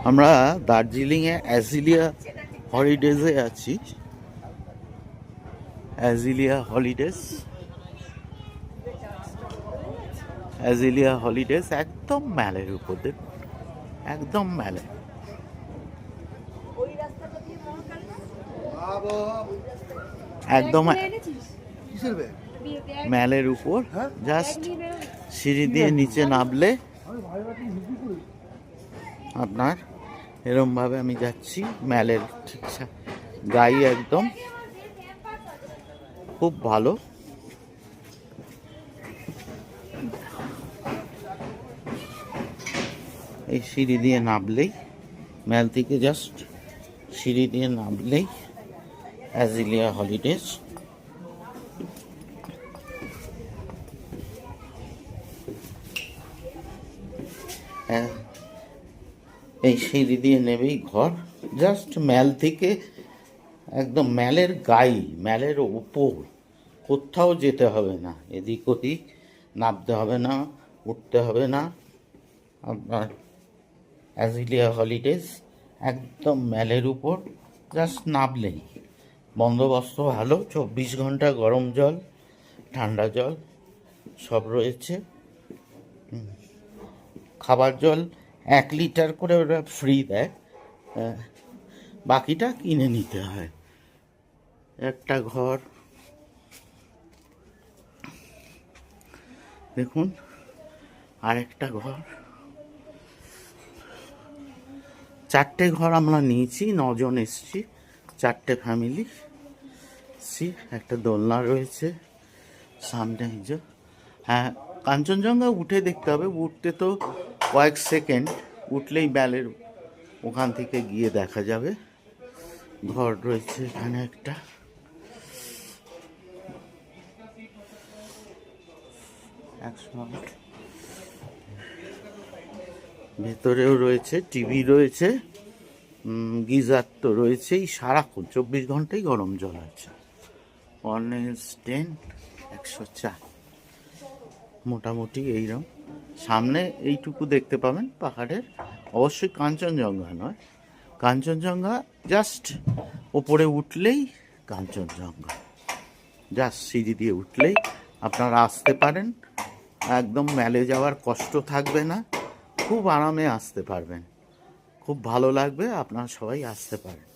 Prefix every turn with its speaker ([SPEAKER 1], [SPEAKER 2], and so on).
[SPEAKER 1] আমরা দার্জিলিংয়ে অ্যাজিলিয়া হলিডেজে আছি। অ্যাজিলিয়া হলিডেজ একদম ম্যালের উপর, দেখুন একদম ম্যালে, একদম ম্যালের উপর। জাস্ট সিঁড়ি দিয়ে নিচে নামলে আপনার এরম ভাবে আমি যাচ্ছি ম্যালের ঠিক গাই, একদম খুব ভালো। এই সিঁড়ি দিয়ে নামলেই ম্যাল থেকে জাস্ট সিঁড়ি দিয়ে নামলেই অ্যাজিলিয়া হলিডেজ। এই সিঁড়ি দিয়ে নেবেই ঘর, জাস্ট ম্যাল থেকে একদম ম্যালের গাই, ম্যালের উপর, কোথাও যেতে হবে না, এদিক ওদিক নামতে হবে না, উঠতে হবে না। আপনার অ্যাজিলিয়া হলিডেজ একদম ম্যালের উপর, জাস্ট নামলেই। বন্দোবস্ত ভালো, 24 ঘন্টা গরম জল, ঠান্ডা জল সব রয়েছে। খাবার জল 1 লিটার করে ওরা ফ্রি দেয়, বাকিটা কিনে নিতে হয়। একটা ঘর দেখুন, আরেকটা ঘর, 4টে ঘর আমরা নিয়েছি, 9 জন এসছি, 4টে ফ্যামিলি। একটা দোলনা রয়েছে সামনে। হ্যাঁ, কাঞ্চনজঙ্ঘা উঠে দেখতে হবে, উঠতে তো কয়েক সেকেন্ড, উঠলেই ব্যালের ওখান থেকে গিয়ে দেখা যাবে। ঘর রয়েছে এখানে একটা, ভেতরেও রয়েছে টিভি রয়েছে, গিজার তো রয়েছেই, সারাক্ষণ 24 ঘন্টাই গরম জল আছে। 1:10, 104 মোটামুটি এইরকম। সামনে এইটুকু দেখতে পাবেন পাহাড়ের, অবশ্যই কাঞ্চনজঙ্ঘা নয়, কাঞ্চনজঙ্ঘা জাস্ট ওপরে উঠলেই কাঞ্চনজঙ্ঘা, জাস্ট সিঁড়ি দিয়ে উঠলেই আপনারা আসতে পারেন। একদম ম্যালে যাওয়ার কষ্ট থাকবে না, খুব আরামে আসতে পারবেন, খুব ভালো লাগবে, আপনারা সবাই আসতে পারেন।